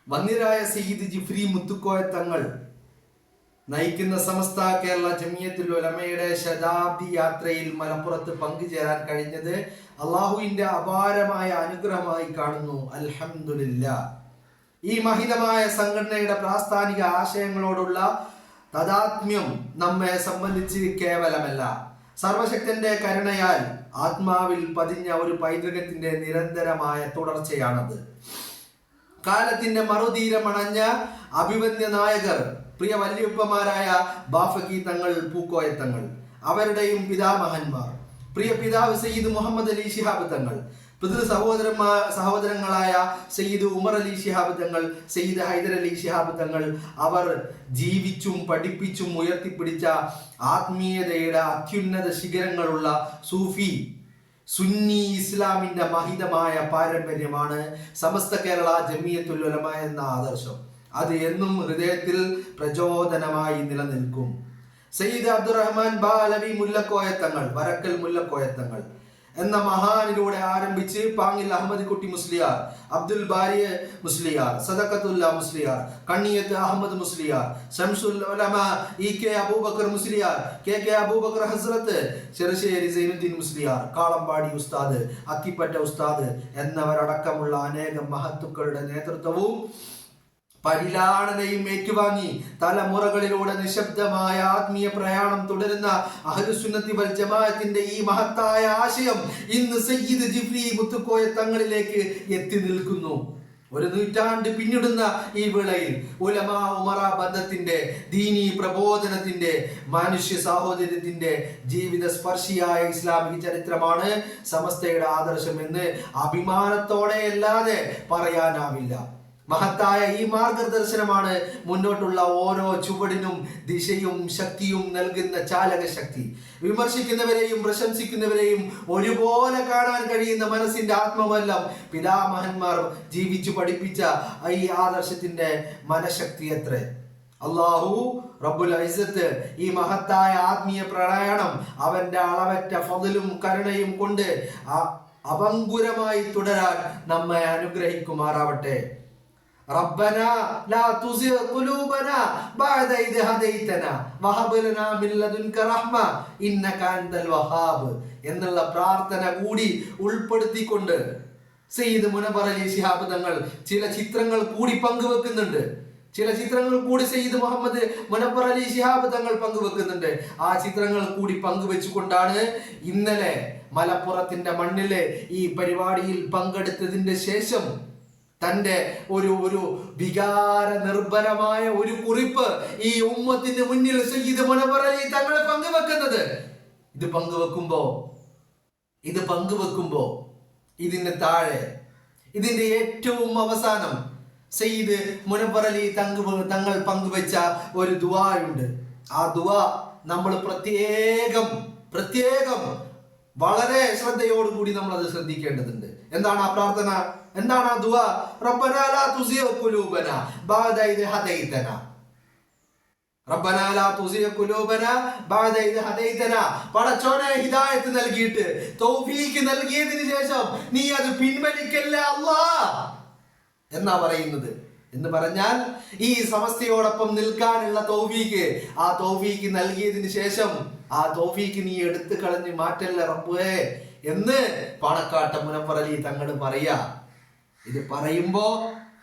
വന്നിരായ സയ്യിദ് ജിഫ്രി മുത്തുക്കോയ തങ്ങൾ നയിക്കുന്ന സമസ്ത കേരള ജമിയത്തുൽ ഉലമയുടെ ശതാബ്ദി യാത്രയിൽ മലപ്പുറത്ത് പങ്കുചേരാൻ കഴിഞ്ഞത് അള്ളാഹുവിന്റെ അപാരമായ അനുഗ്രഹമായി കാണുന്നു. അൽഹംദുലില്ലാഹ്. ഈ മഹിതമായ സംഘടനയുടെ പ്രാസ്ഥാനിക ആശയങ്ങളോടുള്ള തദാത്മ്യം നമ്മെ സംബന്ധിച്ച് കേവലമല്ല, സർവശക്തന്റെ കരുണയാൽ ആത്മാവിൽ പതിഞ്ഞ ഒരു പൈതൃകത്തിന്റെ നിരന്തരമായ തുടർച്ചയാണത്. കാലത്തിന്റെ മറുതീരമണഞ്ഞ അഭിവന്യ നായകർ, പ്രിയ വല്യപ്പമാരായ ബാഫക്കി തങ്ങൾ, പൂക്കോയ തങ്ങൾ, അവരുടെയും പിതാമഹന്മാർ, പ്രിയ പിതാവ് സയ്യിദ് മുഹമ്മദ് അലി ശിഹാബ് തങ്ങൾ, പിതൃ സഹോദരങ്ങളായ സയ്യിദ് ഉമർ അലി ശിഹാബ് തങ്ങൾ, സയ്യിദ് ഹൈദർ അലി ശിഹാബ് തങ്ങൾ, അവർ ജീവിച്ചും പഠിപ്പിച്ചും ഉയർത്തിപ്പിടിച്ച ആത്മീയതയുടെ അത്യുന്നത ശിഖരങ്ങളുള്ള സൂഫി സുന്നി ഇസ്ലാമിന്റെ മഹിതമായ പാരമ്പര്യമാണ് സമസ്ത കേരള ജമിയത്തുൽ ഉലമ എന്ന ആദർശം. അത് എന്നും ഹൃദയത്തിൽ പ്രചോദനമായി നിലനിൽക്കും. സയ്യിദ് അബ്ദുറഹ്മാൻ ബാലവി മുല്ലക്കോയ തങ്ങൾ, വരക്കൽ മുല്ലക്കോയ തങ്ങൾ എന്ന മഹാനിലൂടെ ആരംഭിച്ച് Pangil Ahmed Kutty Musliyar, Abdul Bari Musliyar, Sadaqathullah Musliyar, Kanniyath Ahmed Musliyar, Shamsul Ulama E K Abubakar Musliyar, K K Abubakar Hazrat, Cherussery Zainuddin Musliyar, Kalambadi ഉസ്താദ്, അത്തിപ്പറ്റ ഉസ്താദ് എന്നവരടക്കമുള്ള അനേകം മഹത്തുക്കളുടെ നേതൃത്വവും പരിലാളനയും ഏറ്റുവാങ്ങി തലമുറകളിലൂടെ നിശബ്ദമായ ആത്മീയ പ്രയാണം തുടരുന്ന അഹ്ലുസുന്നത്തി വൽ ജമാഅത്തിന്റെ ഈ മഹത്തായ ആശയം ഇന്ന് സയ്യിദ് ജിഫ്രി മുത്തുക്കോയ തങ്ങളിലേക്ക് എത്തി നിൽക്കുന്നു. ഒരു നൂറ്റാണ്ട് പിന്നിടുന്ന ഈ വേളയിൽ ഉലമാ ഉമറ ബന്ധത്തിന്റെ, ദീനി പ്രബോധനത്തിന്റെ, മനുഷ്യ സാഹോദര്യത്തിന്റെ ജീവിത സ്പർശിയായ ഇസ്ലാമിക ചരിത്രമാണ് സമസ്തയുടെ ആദർശം എന്ന് അഭിമാനത്തോടെ അല്ലാതെ പറയാനാവില്ല. മഹത്തായ ഈ മാർഗദർശനമാണ് മുന്നോട്ടുള്ള ഓരോ ചുവടിനും ദിശയും ശക്തിയും നൽകുന്ന ചാലക ശക്തി. വിമർശിക്കുന്നവരെയും പ്രശംസിക്കുന്നവരെയും ഒരുപോലെ കാണാൻ കഴിയുന്ന മനസ്സിന്റെ ആത്മവല്ലം പിതാമഹന്മാർ ജീവിച്ചു പഠിപ്പിച്ച ഈ ആദർശത്തിന്റെ മനഃശക്തി എത്ര! അല്ലാഹു റബ്ബുൽ ഇസ്സത്ത് ഈ മഹത്തായ ആത്മീയ പ്രയാണം അവന്റെ അളവറ്റ ഫضലും കരുണയും കൊണ്ട് അഭംഗുരമായി തുടരാൻ നമ്മെ അനുഗ്രഹിക്കുമാറാവട്ടെ. ربنا لا تزغ قلوبنا بعد إذ هديتنا وهب لنا من لدنك رحمة إنك أنت الوهاب എന്നുള്ള പ്രാർത്ഥന കൂടി ഉൾപ്പെടുത്തിക്കൊണ്ട് സയ്യിദ് മുനവ്വർ അലി ശിഹാബ് തങ്ങൾ ചില ചിത്രങ്ങൾ കൂടി പങ്കുവെക്കുന്നുണ്ട്. ചില ചിത്രങ്ങൾ കൂടി സയ്യിദ് മുഹമ്മദ് മുനവ്വർ അലി ശിഹാബ് തങ്ങൾ പങ്കുവെക്കുന്നുണ്ട്. ആ ചിത്രങ്ങൾ കൂടി പങ്കുവെച്ചുകൊണ്ടാണ് ഇന്നലെ മലപ്പുറത്തിന്റെ മണ്ണിലെ ഈ പരിപാടിയിൽ പങ്കെടുത്തതിന്റെ ശേഷം തന്റെ ഒരു വികാര നിർഭരമായ ഒരു കുറിപ്പ് ഈ ഉമ്മത്തിന് മുന്നിൽ സയ്യിദ് മുനവ്വർ അലി തങ്ങൾ പങ്കുവെക്കുന്നത്. ഇത് പങ്കുവെക്കുമ്പോ ഇതിന് താഴെ, ഇതിന്റെ ഏറ്റവും അവസാനം സയ്യിദ് മുനവ്വർ അലി തങ്ങൾ പങ്കുവെച്ച ഒരു ദുആയുണ്ട്. ആ ദുആ നമ്മൾ പ്രത്യേകം വളരെ ശ്രദ്ധയോടുകൂടി നമ്മൾ അത് ശ്രദ്ധിക്കേണ്ടതുണ്ട്. എന്താണ് ആ പ്രാർത്ഥന? എന്താണ് ആ ദുആ? റബ്ബനാ ലാ തുസിഗ ഖുലൂബനാ ബഅദ ഇദ് ഹദൈതനാ. റബ്ബനാ ലാ തുസിഗ ഖുലൂബനാ ബഅദ ഇദ് ഹദൈതനാ. പടച്ചോനെ, ഹിദായത്ത് നൽകിയിട്ട് തൗഫീഖ് നൽകിയതിനു ശേഷം നീ അത് പിൻവലിക്കല്ലേ അല്ലാഹ് എന്നാ പറയുന്നത്. എന്ന് പറഞ്ഞാൽ ഈ സമസ്തയോടൊപ്പം നിൽക്കാനുള്ള തൗഫീഖ്, ആ തൗഫീഖ് നൽകിയതിനു ശേഷം ആ തൗഫീഖ് നീ എടുത്തു കളഞ്ഞ് മാറ്റല്ല റബ്ബേ എന്ന് പാണക്കാട്ട് മുനവ്വർ അലി തങ്ങൾ പറയാ. ഇത് പറയുമ്പോ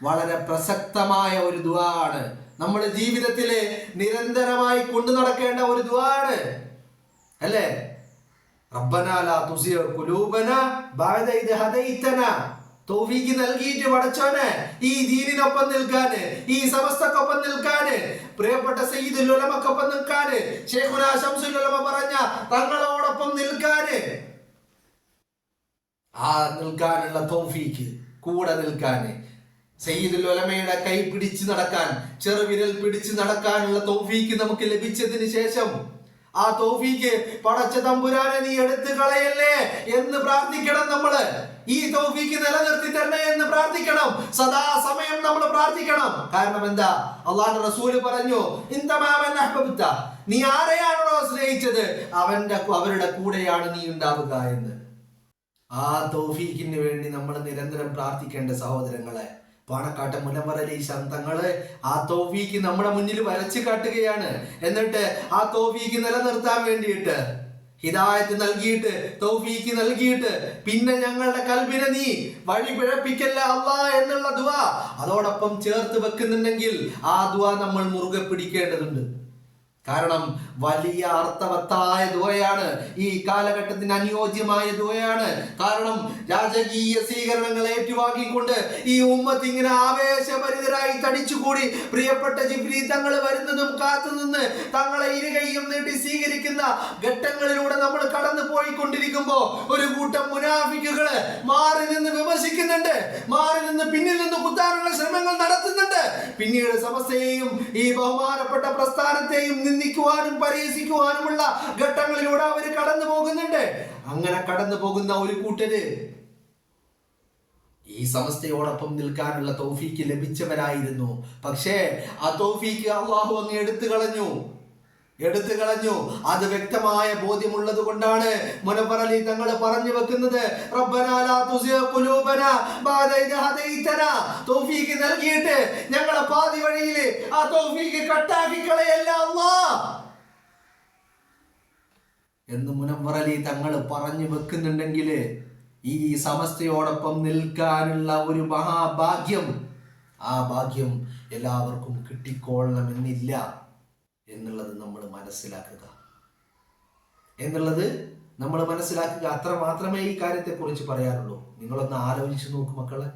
വളരെ പ്രസക്തമായ ഒരു ദുആ ആണ്. നമ്മുടെ ജീവിതത്തില് നിരന്തരമായി കൊണ്ടു നടക്കേണ്ട ഒരു ദുആ ആണ്, അല്ലേ? റബ്ബനാ ലാ തുസിഗ ഖുലൂബനാ ബഅദ ഇദ് ഹദൈതനാ. തൗഫീഖ് നൽകിയിട്ട് പടച്ചോനെ ഈ ദീനിനൊപ്പം നിൽക്കാന്, ഈ സമസ്തക്കൊപ്പം നിൽക്കാന്, പ്രിയപ്പെട്ട സയ്യിദുൽ ഉലമക്കൊപ്പം നിൽക്കാന്, ശൈഖുനാ ശംസുൽ ഉലമ പറഞ്ഞ തങ്ങളോടൊപ്പം നിൽക്കാന്, ആ നിൽക്കാനുള്ള തൗഫീഖ്, കൂടെ നിൽക്കാന്, സയ്യിദുൽ ഉലമയുടെ കൈ പിടിച്ചു നടക്കാൻ, ചെറുവിരൽ പിടിച്ചു നടക്കാനുള്ള തൗഫീഖ് നമുക്ക് ലഭിച്ചതിന് ശേഷം ആ തൗഫീഖ് പടച്ച തമ്പുരാനെ നീ എടുത്തു കളയല്ലേ എന്ന് പ്രാർത്ഥിക്കണം. നമ്മള് ഈ തൗഫീഖ് നിലനിർത്തി തരണേ എന്ന് പ്രാർത്ഥിക്കണം. സദാസമയം നമ്മൾ പ്രാർത്ഥിക്കണം. കാരണം എന്താ? അല്ലാഹുവിന്റെ റസൂൽ പറഞ്ഞു, നീ ആരെയാണോ സ്നേഹിച്ചത് അവരുടെ കൂടെയാണ് നീ ഉണ്ടാവുക എന്ന്. ആ തൗഫീഖിന് വേണ്ടി നമ്മൾ നിരന്തരം പ്രാർത്ഥിക്കേണ്ട സഹോദരങ്ങളെ, പാണക്കാട്ടെ മുനവ്വർ അലി തങ്ങള് ആ തൗഫീക്ക് നമ്മുടെ മുന്നിൽ വരച്ചു കാട്ടുകയാണ്. എന്നിട്ട് ആ തൗഫീക്ക് നിലനിർത്താൻ വേണ്ടിയിട്ട് ഹിദായത്ത് നൽകിയിട്ട്, തൗഫീക്ക് നൽകിയിട്ട്, പിന്നെ ഞങ്ങളുടെ കൽബിനെ നീ വഴി പിഴപ്പിക്കല്ല അല്ലാ എന്നുള്ള ദുആ അതോടൊപ്പം ചേർത്ത് വെക്കുന്നുണ്ടെങ്കിൽ ആ ദുആ നമ്മൾ മുറുകെ പിടിക്കേണ്ടതുണ്ട്. കാരണം വലിയ അർത്ഥവത്തായ ദുആയാണ്, ഈ കാലഘട്ടത്തിന് അനുയോജ്യമായ ദുആയാണ്. കാരണം രാജകീയ സ്വീകരണങ്ങൾ ഏറ്റുവാങ്ങിക്കൊണ്ട് ഈ ഉമ്മത്ത് ഇങ്ങനെ ആവേശഭരിതരായി തടിച്ചുകൂടി പ്രിയപ്പെട്ട ജിബ്രീൽ തങ്ങൾ വരുന്നതും കാത്തുനിന്ന് തങ്ങളെ ഇരുകൈയും നീട്ടി സ്വീകരിക്കുന്ന ഘട്ടങ്ങളിലൂടെ നമ്മൾ കടന്നു പോയിക്കൊണ്ടിരിക്കുമ്പോ ഒരു കൂട്ടം മുനാഫിക്കുകള് മാറി നിന്ന് വിമർശിക്കുന്നുണ്ട്, മാറി നിന്ന് പിന്നിൽ നിന്ന് കുത്താനുള്ള ശ്രമങ്ങൾ നടത്തുന്നുണ്ട്. പിന്നീട് സമസ്തയെയും ഈ ബഹുമാനപ്പെട്ട പ്രസ്ഥാനത്തെയും നിന്ദിക്കുവാനും പരിഹസിക്കുവാനുമുള്ള ഘട്ടങ്ങളിലൂടെ അവർ കടന്നു പോകുന്നുണ്ട്. അങ്ങനെ കടന്നു പോകുന്ന ഒരു കൂട്ടര് ഈ സമസ്തയോടൊപ്പം നിൽക്കാനുള്ള തൗഫീക്ക് ലഭിച്ചവരായിരുന്നു. പക്ഷേ ആ തൗഫീക്ക് അല്ലാഹു അങ്ങ് എടുത്തു കളഞ്ഞു. അത് വ്യക്തമായ ബോധ്യമുള്ളത് കൊണ്ടാണ് മുനവ്വർ അലി തങ്ങൾ പറഞ്ഞു വെക്കുന്നത്, റബ്ബനാ ലാ തുസിഗ് ഖുലൂബനാ ബഅദ ഇദ് ഹദൈതനാ, തൗഫീക്ക് നൽകിയിട്ട് ഞങ്ങളെ പാതി വഴിയിൽ ആ തൗഫീക്ക് കട്ടാക്കി കളയല്ല അല്ലാഹ് എന്ന് മുനവ്വർ അലി തങ്ങൾ പറഞ്ഞു വെക്കുന്നുണ്ടെങ്കിൽ ഈ സമസ്തയോടൊപ്പം നിൽക്കാനുള്ള ഒരു മഹാഭാഗ്യം, ആ ഭാഗ്യം എല്ലാവർക്കും കിട്ടിക്കൊള്ളണമെന്നില്ല എന്നുള്ളത് നമ്മൾ മനസ്സിലാക്കുക. അത്ര മാത്രമേ ഈ കാര്യത്തെക്കുറിച്ച് പറയാനുള്ളൂ. നിങ്ങളൊന്ന് ആലോചിച്ച് നോക്ക് മക്കളെ,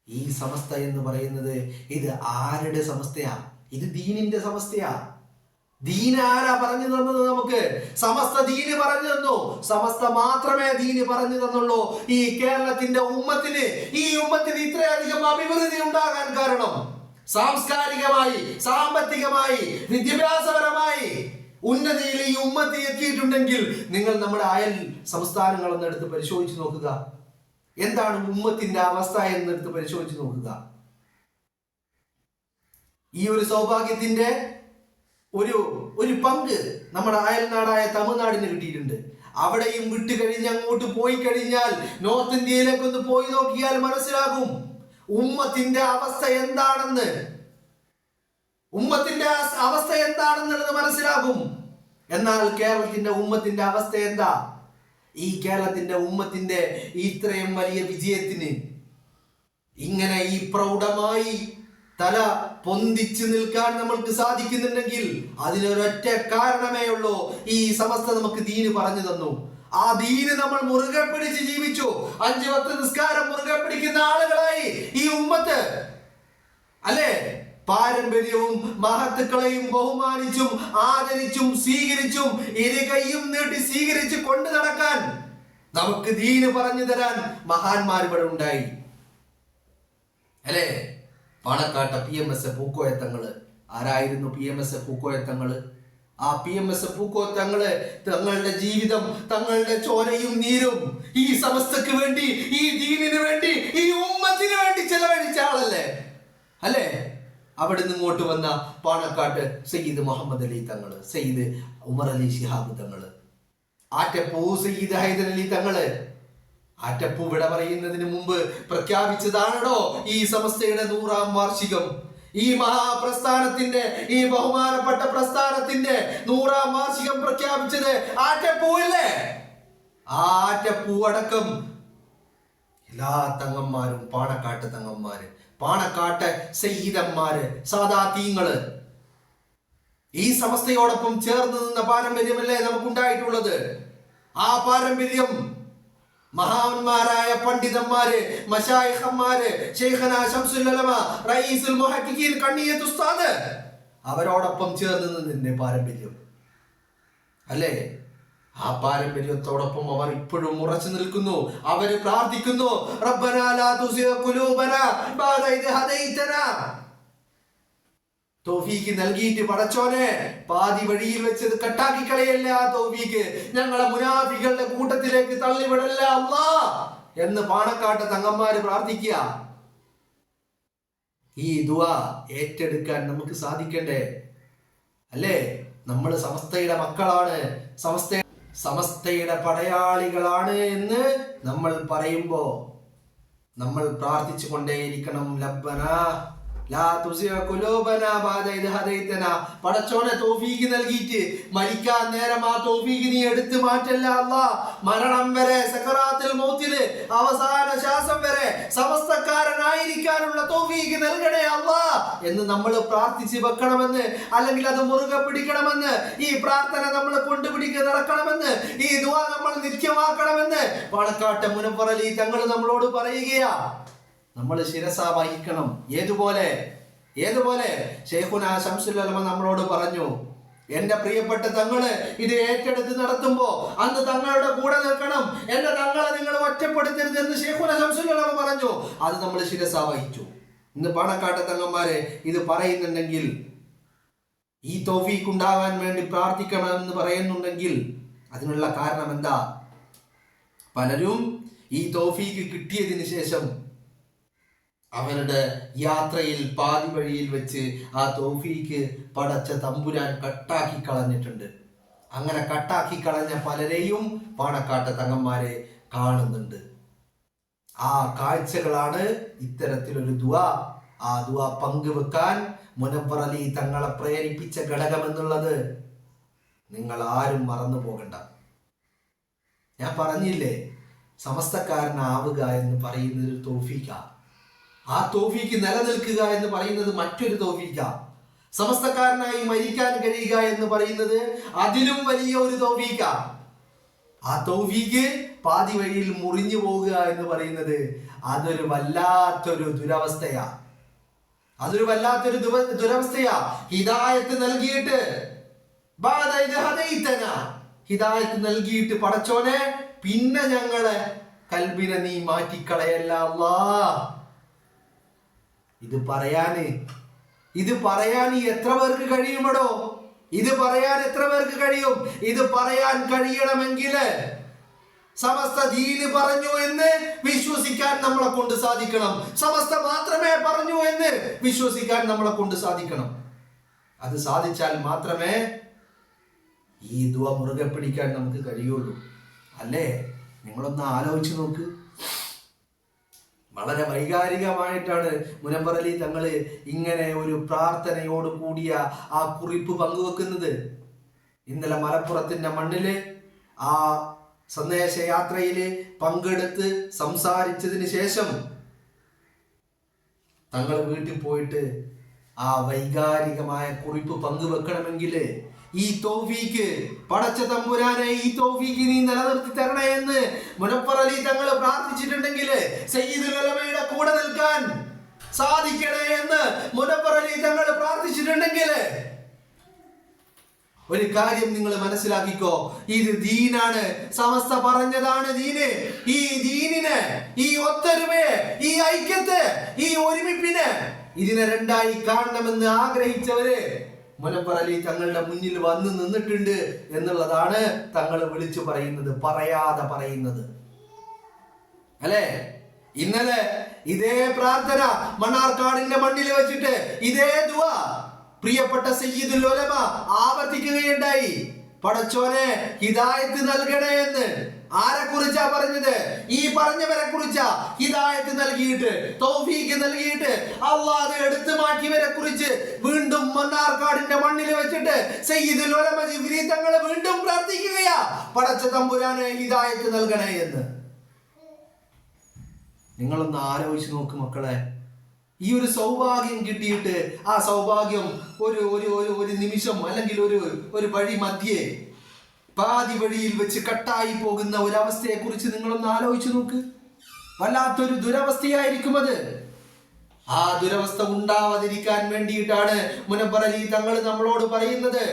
ഈ സമസ്ത എന്ന് പറയുന്നത് ഇത് ആരുടെ സമസ്തയാ? ഇത് ദീനിന്റെ സമസ്തയാ. ദീൻ ആരാ പറഞ്ഞു തന്നത് നമുക്ക്? സമസ്ത ദീന് പറഞ്ഞു തന്നു. സമസ്ത മാത്രമേ ദീന് പറഞ്ഞു തന്നുള്ളൂ. ഈ കേരളത്തിന്റെ ഉമ്മത്തിന്, ഈ ഉമ്മത്തിന് ഇത്രയധികം അഭിവൃദ്ധി ഉണ്ടാകാൻ കാരണം സാംസ്കാരികമായി, സാമ്പത്തികമായി, വിദ്യാഭ്യാസപരമായി ഉന്നതിയിൽ ഈ ഉമ്മത്ത് എത്തിയിട്ടുണ്ടെങ്കിൽ നിങ്ങൾ നമ്മുടെ അയൽ സംസ്ഥാനങ്ങളൊന്ന് എടുത്ത് പരിശോധിച്ച് നോക്കുക. എന്താണ് ഉമ്മത്തിന്റെ അവസ്ഥ എന്നെടുത്ത് പരിശോധിച്ച് നോക്കുക. ഈ ഒരു സൗഭാഗ്യത്തിന്റെ ഒരു പങ്ക് നമ്മുടെ അയൽനാടായ തമിഴ്നാടിന് കിട്ടിയിട്ടുണ്ട്. അവിടെയും വിട്ട് കഴിഞ്ഞ് അങ്ങോട്ട് പോയി കഴിഞ്ഞാൽ നോർത്ത് ഇന്ത്യയിലേക്ക് ഒന്ന് പോയി നോക്കിയാൽ മനസ്സിലാകും ഉമ്മത്തിന്റെ അവസ്ഥ എന്താണെന്നുള്ളത് മനസ്സിലാകും. എന്നാൽ കേരളത്തിന്റെ ഉമ്മത്തിന്റെ അവസ്ഥ എന്താ? ഈ കേരളത്തിന്റെ ഉമ്മത്തിന്റെ ഇത്രയും വലിയ വിജയത്തിന് ഇങ്ങനെ ഈ പ്രൗഢമായി തല പൊന്തിച്ചു നിൽക്കാൻ നമ്മൾക്ക് സാധിക്കുന്നുണ്ടെങ്കിൽ അതിനൊരൊറ്റ കാരണമേ ഉള്ളൂ. ഈ സമസ്ത നമുക്ക് ദീന് പറഞ്ഞു തന്നു. ആ ദീന് നമ്മൾ മുറുകെ പിടിച്ച് ജീവിച്ചു. 5 വക്ത് നിസ്കാരം മുറുകെ പിടിക്കുന്ന ആളുകളായി ഈ ഉമ്മത്ത്, അല്ലേ? പാരമ്പര്യവും മഹത്തുക്കളെയും ബഹുമാനിച്ചും ആദരിച്ചും സ്വീകരിച്ചും ഇരുകൈയും നീട്ടി സ്വീകരിച്ച് കൊണ്ടു നടക്കാൻ നമുക്ക് ദീന് പറഞ്ഞു തരാൻ മഹാന്മാർ ഇവിടെ ഉണ്ടായി, അല്ലേ? പാണക്കാട്ടെ PMS പൂക്കോയ തങ്ങള്. ആരായിരുന്നു PMS പൂക്കോയ തങ്ങള്? ആ PMS പൂക്കോയ തങ്ങള് തങ്ങളുടെ ജീവിതം, തങ്ങളുടെ ചോരയും നീരും ഈ സമസ്തക്ക് വേണ്ടി, ഈ ദീനിന് വേണ്ടി, ഈ ഉമ്മത്തിന് വേണ്ടി ചെലവഴിച്ച ആളല്ലേ, അല്ലേ? അവിടെ നിന്ന് ഇങ്ങോട്ട് വന്ന പാണക്കാട്ട് സയ്യിദ് മുഹമ്മദ് അലി തങ്ങള്, സയ്യിദ് ഉമർ അലി ശിഹാബ് തങ്ങള്, ആറ്റപ്പൂ സയ്യിദ് ഹൈദർ അലി തങ്ങള്. ആറ്റപ്പൂ വിട പറയുന്നതിന് മുമ്പ് പ്രഖ്യാപിച്ചതാണോ ഈ സമസ്തയുടെ 100-ാം വാർഷികം? ഈ മഹാപ്രസ്ഥാനത്തിന്റെ, ഈ ബഹുമാനപ്പെട്ട പ്രസ്ഥാനത്തിന്റെ 100-ാം വാർഷികം പ്രഖ്യാപിച്ചത് ആറ്റപ്പൂ അല്ലേ? ആ ആറ്റപ്പൂ അടക്കം എല്ലാ തങ്ങന്മാരും, പാണക്കാട്ട് തങ്ങന്മാര്, പാണക്കാട്ടെ സയ്യിദന്മാര്, സാദാതീങ്ങള്, ഈ സമസ്തയോടൊപ്പം ചേർന്ന് നിന്ന പാരമ്പര്യമല്ലേ നമുക്കുണ്ടായിട്ടുള്ളത്. ആ പാരമ്പര്യം മഹാന്മാരായ പണ്ഡിതന്മാര്, മശായിഖന്മാര്, ശൈഖന ശംസുൽ ഉലമ, റഈസുൽ മുഹഖഖീൻ കണ്ണിയത്ത് ഉസ്താദ്, അവരോടൊപ്പം ചേർന്ന് നിന്നതിന്റെ പാരമ്പര്യം, അല്ലേ? ആ പാരമ്പര്യത്തോടൊപ്പം അവർ ഇപ്പോഴും ഉറച്ചു നിൽക്കുന്നു. അവര് പ്രാർത്ഥിക്കുന്നു, റബ്ബനാ ലാ തുസിഗ് ഖുലൂബനാ ബഅദ ഇദ് ഹദൈതനാ, തൗഫീക്ക് നൽകിയിട്ട് പടച്ചോനെ പാതി വഴിയിൽ വെച്ചത് കട്ടാക്കി കളയല്ല തൗഫീക്ക്, ഞങ്ങളെ മുനാഫികളുടെ കൂട്ടത്തിലേക്ക് തള്ളിവിടല്ല അല്ലാഹ് എന്ന് പാണക്കാട്ട് തങ്ങന്മാര് പ്രാർത്ഥിക്കുക. ഈ ദുആ ഏറ്റെടുക്കാൻ നമുക്ക് സാധിക്കണ്ടേ, അല്ലേ? നമ്മൾ സമസ്തയുടെ മക്കളാണ്, സമസ്തയുടെ പടയാളികളാണ് എന്ന് നമ്മൾ പറയുമ്പോ നമ്മൾ പ്രാർത്ഥിച്ചു കൊണ്ടേയിരിക്കണം. ലബ്ബന ലാ തുസിഅ ഖുലൂബനാ ബഅദ ഇദ് ഹദൈതനാ. പടച്ചോനെ തൗഫീഖ് നൽകിയിട്ട് മരിക്കാൻ നേരം ആ തൗഫീഖ് നീ എടുത്തു മാറ്റല്ല അല്ലാഹ്. മരണം വരെ, സക്കറാത്തുൽ മൗത്തില് അവസാന ശ്വാസം വരെ സമസ്തക്കാരനായിരിക്കാനുള്ള തൗഫീഖ് നൽകണേ അല്ലാഹ് എന്ന് നമ്മൾ പ്രാർത്ഥിച്ച് വെക്കണമെന്ന്, അല്ലെങ്കിൽ അത് മുറുകെ പിടിക്കണമെന്ന്, ഈ പ്രാർത്ഥന നമ്മൾ കൊണ്ടുപിടിക്ക് നടക്കണമെന്ന്, ഈ ദുആ നമ്മൾ നിത്യമാക്കണമെന്ന് പാണക്കാട്ടെ മുനവ്വർ അലി തങ്ങൾ നമ്മളോട് പറയുകയാ. നമ്മൾ ശിരസ വഹിക്കണം. ഏതുപോലെ ശൈഖുനാ ശംസുൽ ഉലമ നമ്മളോട് പറഞ്ഞു, എന്റെ പ്രിയപ്പെട്ട തങ്ങള് ഇത് ഏറ്റെടുത്ത് നടത്തുമ്പോ അന്ന് തങ്ങളുടെ കൂടെ നിൽക്കണം, എന്റെ തങ്ങളെ നിങ്ങൾ ഒറ്റപ്പെടുത്തരുത് എന്ന് ശൈഖുനാ ശംസുൽ ഉലമ പറഞ്ഞു. അത് നമ്മൾ ശിരസ വഹിച്ചു. ഇന്ന് പാണക്കാട്ടെ തങ്ങന്മാരെ ഇത് പറയുന്നുണ്ടെങ്കിൽ, ഈ തൗഫീഖ് ഉണ്ടാകാൻ വേണ്ടി പ്രാർത്ഥിക്കണമെന്ന് പറയുന്നുണ്ടെങ്കിൽ അതിനുള്ള കാരണം എന്താ? പലരും ഈ തൗഫീഖ് കിട്ടിയതിന് ശേഷം അവരുടെ യാത്രയിൽ പാതി വഴിയിൽ വെച്ച് ആ തൗഫീഖ് പടച്ച തമ്പുരാൻ കട്ടാക്കി കളഞ്ഞിട്ടുണ്ട്. അങ്ങനെ കട്ടാക്കി കളഞ്ഞ പലരെയും പാണക്കാട്ടെ തങ്ങന്മാരെ കാണുന്നുണ്ട്. ആ കാഴ്ചകളാണ് ഇത്തരത്തിലൊരു ദുആ. ആ ദുആ പങ്കുവെക്കാൻ മുനവ്വർ അലി തങ്ങളെ പ്രേരിപ്പിച്ച ഘടകം എന്നുള്ളത് നിങ്ങൾ ആരും മറന്നു പോകണ്ട. ഞാൻ പറഞ്ഞില്ലേ, സമസ്തക്കാരനാവുക എന്ന് പറയുന്നത് ഒരു തൗഫീഖാ. ആ തൗഫീഖ് നിലനിൽക്കുക എന്ന് പറയുന്നത് മറ്റൊരു തൗഫീഖാ. സമസ്തക്കാരനായി മരിക്കാൻ കഴിയുക എന്ന് പറയുന്നത് അതിലും വലിയ ഒരു തൗഫീഖാ. ആ തൗഫീഖ് പാതി വഴിയിൽ മുറിഞ്ഞു പോകുക എന്ന് പറയുന്നത് അതൊരു വല്ലാത്തൊരു ദുരവസ്ഥയാ. ഹിദായത്ത് നൽകിയിട്ട് പടച്ചോനെ പിന്നെ ഞങ്ങളെ കൽബിനെ നീ മാറ്റിക്കളയല്ല അല്ലാഹ്. ഇത് പറയാൻ എത്ര പേർക്ക് കഴിയുമടോ? ഇത് പറയാൻ എത്ര പേർക്ക് കഴിയും? ഇത് പറയാൻ കഴിയണമെങ്കിൽ സമസ്ത ദീന് പറഞ്ഞു എന്ന് വിശ്വസിക്കാൻ നമ്മളെ കൊണ്ട് സാധിക്കണം. സമസ്ത മാത്രമേ പറഞ്ഞു എന്ന് വിശ്വസിക്കാൻ നമ്മളെ കൊണ്ട് സാധിക്കണം. അത് സാധിച്ചാൽ മാത്രമേ ഈ ദുആ മുറുകെ പിടിക്കാൻ നമുക്ക് കഴിയുള്ളൂ. അല്ലേ? നിങ്ങളൊന്ന് ആലോചിച്ച് നോക്ക്. വളരെ വൈകാരികമായിട്ടാണ് മുനവ്വർ അലി തങ്ങള് ഇങ്ങനെ ഒരു പ്രാർത്ഥനയോട് കൂടിയ ആ കുറിപ്പ് പങ്കുവെക്കുന്നത്. ഇന്നലെ മലപ്പുറത്തിന്റെ മണ്ണില് ആ സന്ദേശയാത്രയില് പങ്കെടുത്ത് സംസാരിച്ചതിന് ശേഷം തങ്ങൾ വീട്ടിൽ പോയിട്ട് ആ വൈകാരികമായ കുറിപ്പ് പങ്കുവെക്കണമെങ്കിൽ ഈ തൗഫീഖ് പടച്ച തമ്പുരാനെ ഈ തൗഫീഖ് നീ നിലനിർത്തി തരണേ എന്ന് മുനവ്വർ അലി തങ്ങൾ പ്രാർത്ഥിച്ചിട്ടുണ്ടെങ്കിൽ, സയ്യിദുൽ ഉലമയുടെ കൂടെ നിൽക്കാൻ സാധിക്കണേ എന്ന് മുനവ്വർ അലി തങ്ങൾ പ്രാർത്ഥിച്ചിട്ടുണ്ടെങ്കിൽ, ഒരു കാര്യം നിങ്ങൾ മനസ്സിലാക്കിക്കോ, ഇത് ദീനാണ്. സമസ്ത പറഞ്ഞതാണ് ദീന്. ഈ ദീനിനെ, ഈ ഒത്തൊരുമയെ, ഈ ഐക്യത്തെ, ഈ ഒരുമിപ്പിനെ, ഇതിനെ രണ്ടായി കാണണമെന്ന് ആഗ്രഹിച്ചവര് മുനവ്വർ അലി തങ്ങളുടെ മുന്നിൽ വന്ന് നിന്നിട്ടുണ്ട് എന്നുള്ളതാണ് തങ്ങൾ വിളിച്ചു പറയുന്നത്, പറയാതെ പറയുന്നത്. അല്ലേ? ഇന്നലെ ഇതേ പ്രാർത്ഥന മണ്ണാർക്കാടിന്റെ മണ്ണിൽ വെച്ചിട്ട് ഇതേ ദുആ പ്രിയപ്പെട്ട സയ്യിദുൽ ഉലമ ആവർത്തിക്കുകയുണ്ടായി. പടച്ചോനെ ഹിദായത്ത് നൽകണേ എന്ന്. ആരെ കുറിച്ചാ പറഞ്ഞത്? ഈ പറഞ്ഞവരെ കുറിച്ചാ. ഹിദായത്ത് നൽകിയിട്ട്, തൗഫീഖ് നൽകിയിട്ട്, അല്ലാഹു എടുത്തു മാറ്റിയവരെ കുറിച്ച് വീണ്ടും മണ്ണാർക്കാടിന്റെ മണ്ണിൽ വെച്ചിട്ട് സയ്യിദുൽ ഉലമ ജിബ്രീൽ തങ്ങൾ വീണ്ടും പ്രാർത്ഥിക്കുകയാ, പടച്ച തമ്പുരാനെ ഹിദായത്ത് നൽകണേ എന്ന്. നിങ്ങളൊന്ന് ആലോചിച്ച് നോക്ക് മക്കളെ. ഈ ഒരു സൗഭാഗ്യം കിട്ടിയിട്ട് ആ സൗഭാഗ്യം ഒരു നിമിഷം അല്ലെങ്കിൽ ഒരു വഴി മധ്യേ പാതി വഴിയിൽ വെച്ച് കട്ടായി പോകുന്ന ഒരവസ്ഥയെ കുറിച്ച് നിങ്ങളൊന്ന് ആലോചിച്ച് നോക്ക്. വല്ലാത്തൊരു ദുരവസ്ഥയായിരിക്കും അത്. ആ ദുരവസ്ഥ ഉണ്ടാവാതിരിക്കാൻ വേണ്ടിയിട്ടാണ് മുനവ്വർ അലി തങ്ങൾ നമ്മളോട് പറയുന്നത്,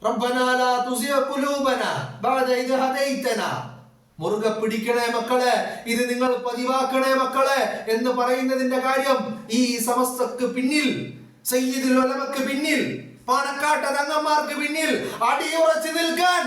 റബ്ബനാ ലാ തുസിഅ ഖുലൂബനാ ബഅദ ഇദ് ഹദൈതനാ. മുറുകെ പിടിക്കണേ മക്കളെ, ഇത് നിങ്ങൾ പതിവാക്കണേ മക്കളെ എന്ന് പറയുന്നതിന്റെ കാര്യം, ഈ സമസ്തക്ക് പിന്നിൽ, സയ്യിദുൽ ഉലമക്ക് പിന്നിൽ, പാണക്കാട്ടെ തങ്ങന്മാർക്ക് പിന്നിൽ അടിയുറച്ചു നിൽക്കാൻ